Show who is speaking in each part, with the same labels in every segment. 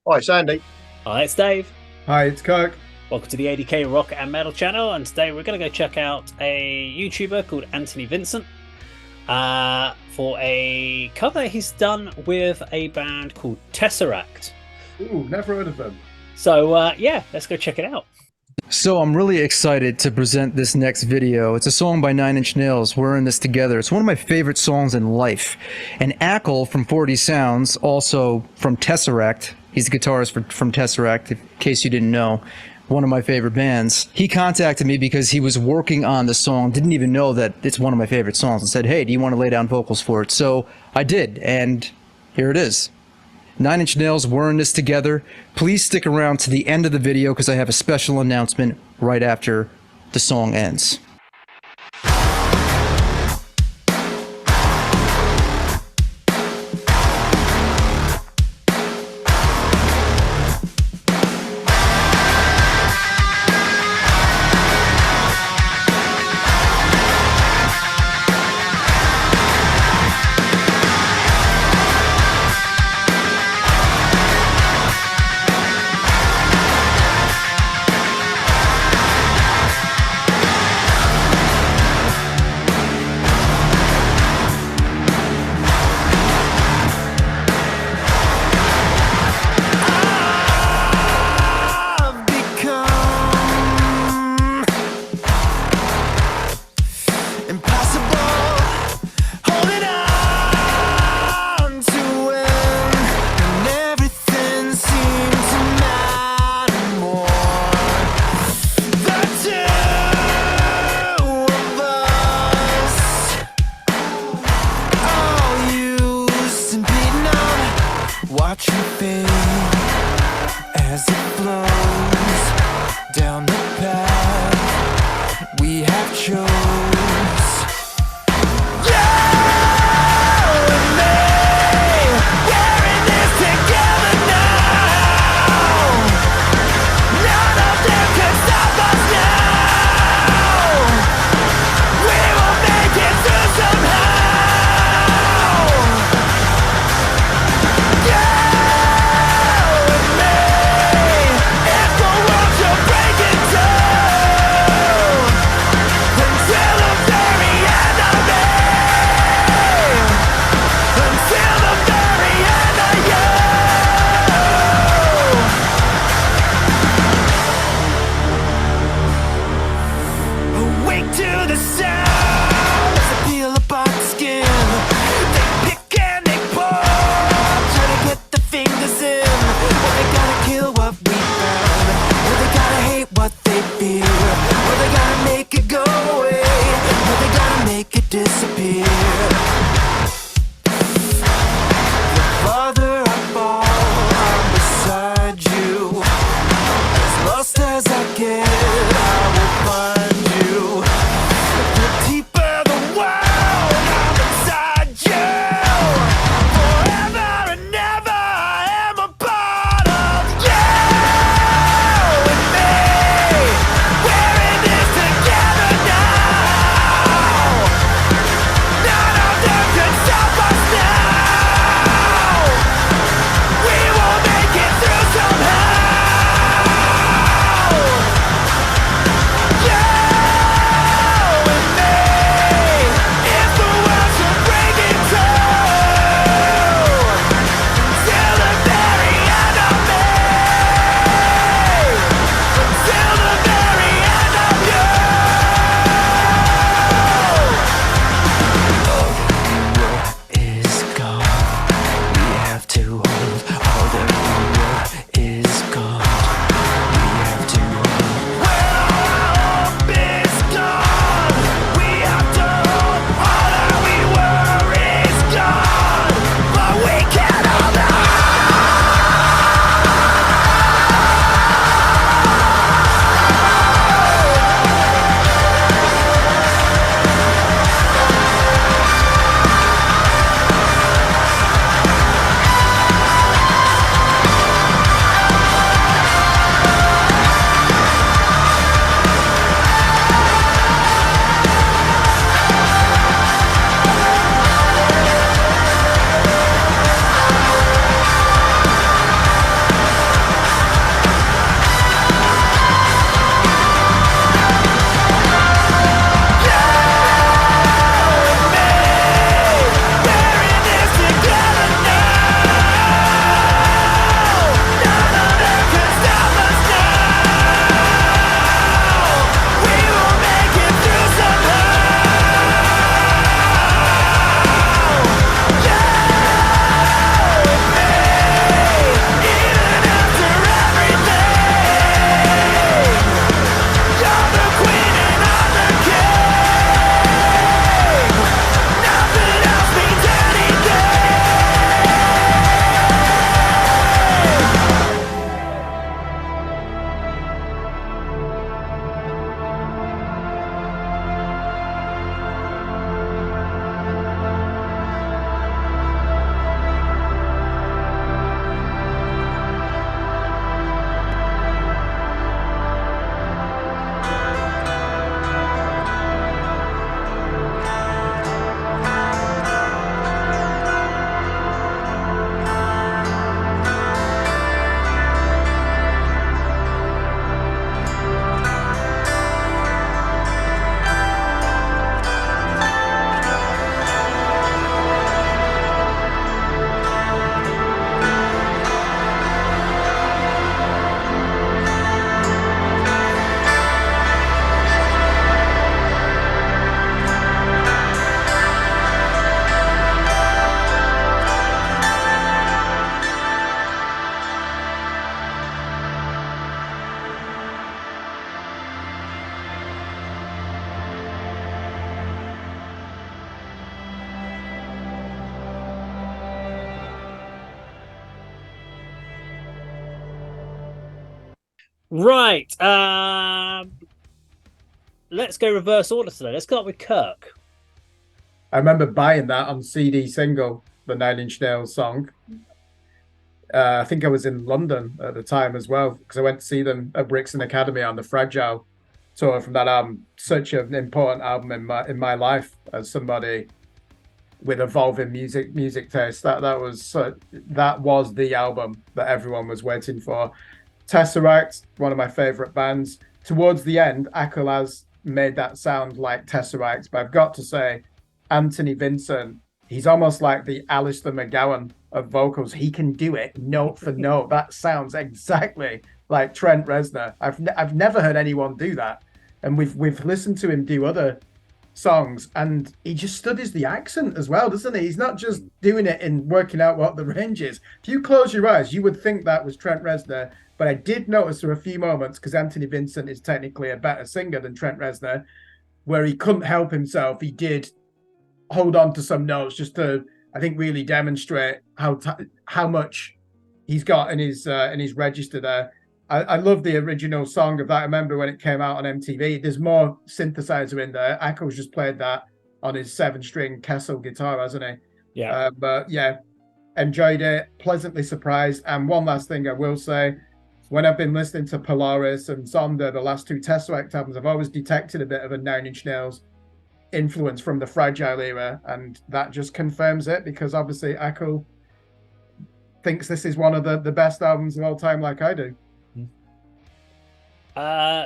Speaker 1: Hi, it's Andy.
Speaker 2: Hi, it's Dave.
Speaker 3: Hi, it's Kirk.
Speaker 2: Welcome to the A.D.K Rock and Metal channel, and today we're going to go check out a YouTuber called Antony Vincent for a cover he's done with a band called Tesseract.
Speaker 3: Ooh, never heard of them.
Speaker 2: So, yeah, let's go check it out.
Speaker 4: So I'm really excited to present this next video. It's a song by 9 Inch Nails, We're in This Together. It's one of my favorite songs in life. And Ackle from 4D Sounds, also from Tesseract, he's the guitarist from Tesseract, in case you didn't know, one of my favorite bands. He contacted me because he was working on the song, didn't even know that it's one of my favorite songs, and said, hey, do you want to lay down vocals for it? So I did, and here it is. 9 Inch Nails, We're in This Together. Please stick around to the end of the video because I have a special announcement right after the song ends.
Speaker 5: Watch your fade as it flows down the path we have chose. We're
Speaker 2: Right. Let's go reverse order today. Let's start with Kirk.
Speaker 3: I remember buying that on CD single, the Nine Inch Nails song. I think I was in London at the time as well because I went to see them at Brixton Academy on the Fragile tour from that album. Such an important album in my life as somebody with evolving music taste. That was the album that everyone was waiting for. Tesseract, one of my favorite bands. Towards the end, Akelaz made that sound like Tesseract, but I've got to say, Antony Vincent, he's almost like the Alistair McGowan of vocals. He can do it note for note. That sounds exactly like Trent Reznor. I've never heard anyone do that, and we've listened to him do other songs, and he just studies the accent as well, doesn't he? He's not just doing it in working out what the range is. If you close your eyes, you would think that was Trent Reznor, but I did notice there were a few moments, because Antony Vincent is technically a better singer than Trent Reznor, where he couldn't help himself. He did hold on to some notes just to, I think, really demonstrate how much he's got in his register there. I love the original song of that. I remember when it came out on MTV. There's more synthesizer in there. Ackles just played that on his 7-string Kessel guitar, hasn't he?
Speaker 2: Yeah.
Speaker 3: But yeah, enjoyed it. Pleasantly surprised. And one last thing I will say, when I've been listening to Polaris and Sonder, the last two Tesseract albums, I've always detected a bit of a Nine Inch Nails influence from the Fragile era, and that just confirms it, because obviously Ackle thinks this is one of the best albums of all time, like I do.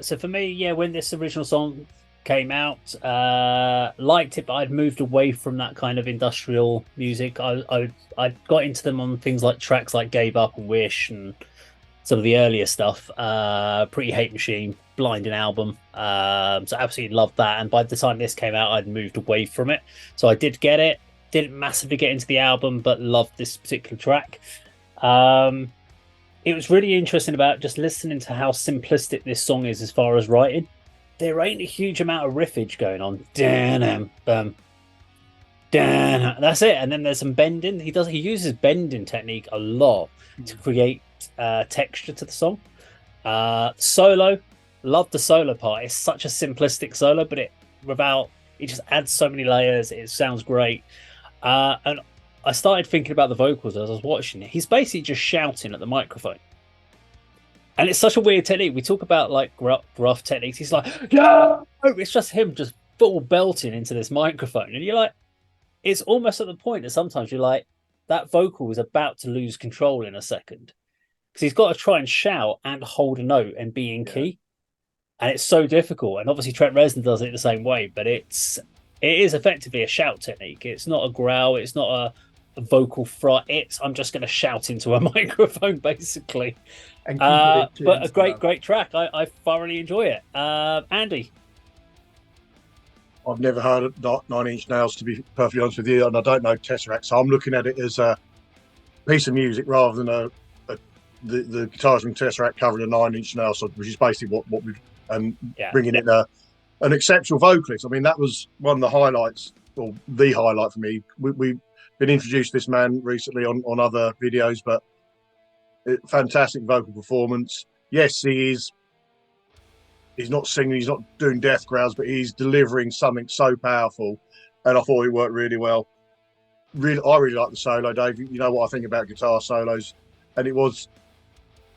Speaker 2: So for me, yeah, when this original song came out, liked it, but I'd moved away from that kind of industrial music. I got into them on things like tracks like Gave Up and Wish and some of the earlier stuff. Pretty Hate Machine, Blinding album. So absolutely loved that. And by the time this came out, I'd moved away from it. So I did get it. Didn't massively get into the album, but loved this particular track. It was really interesting about just listening to how simplistic this song is as far as writing. There ain't a huge amount of riffage going on. That's it. And then there's some bending. He uses bending technique a lot to create texture to the song. Solo, love the solo part. It's such a simplistic solo, but it just adds so many layers. It sounds great. And I started thinking about the vocals as I was watching it. He's basically just shouting at the microphone. And it's such a weird technique. We talk about like gruff techniques. He's like, yeah! It's just him just full belting into this microphone. And you're like, it's almost at the point that sometimes you're like, that vocal is about to lose control in a second. Because he's got to try and shout and hold a note and be in key. And it's so difficult. And obviously Trent Reznor does it the same way, but it is effectively a shout technique. It's not a growl. It's not a vocal fry. I'm just going to shout into a microphone, basically. But a great track. I thoroughly enjoy it. Andy?
Speaker 1: I've never heard of Nine Inch Nails, to be perfectly honest with you, and I don't know Tesseract, so I'm looking at it as a piece of music rather than the guitars from Tesseract covering a Nine Inch Nails, which is basically what we've bringing in an exceptional vocalist. I mean, that was one of the highlights, or the highlight for me. We've been introduced to this man recently on other videos, but fantastic vocal performance. Yes, he's not singing, he's not doing death growls, but he's delivering something so powerful, and I thought it worked really well. I really like the solo, Dave. You know what I think about guitar solos, and it was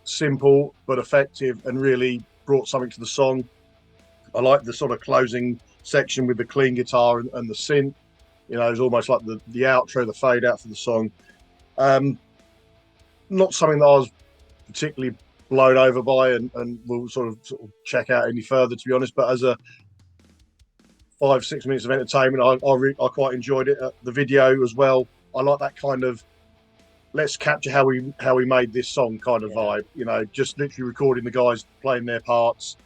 Speaker 1: simple but effective and really brought something to the song. I like the sort of closing section with the clean guitar and the synth. You know, it's almost like the outro, the fade out for the song. Not something that I was particularly blown over by and will sort of check out any further, to be honest. But as a 5-6 minutes of entertainment, I quite enjoyed it. The video as well. I like that kind of let's capture how we made this song kind of vibe. You know, just literally recording the guys playing their parts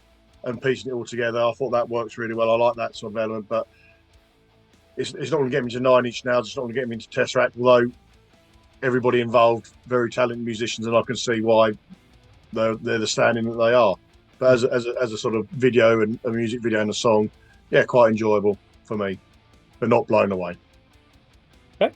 Speaker 1: and piecing it all together. I thought that works really well. I like that sort of element, but it's not going to get me to Nine Inch Nails. It's not going to get me into Tesseract, although everybody involved, very talented musicians, and I can see why they're the standing that they are. But as a sort of video and a music video and a song, yeah, quite enjoyable for me, but not blown away.
Speaker 2: Okay.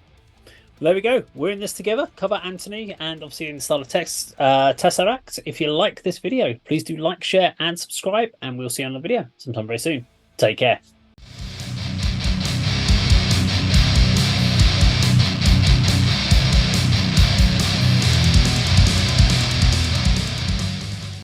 Speaker 2: There we go. We're in this together. Cover Antony, and obviously in the style of text, Tesseract. If you like this video, please do like, share, and subscribe, and we'll see you on the video sometime very soon. Take care.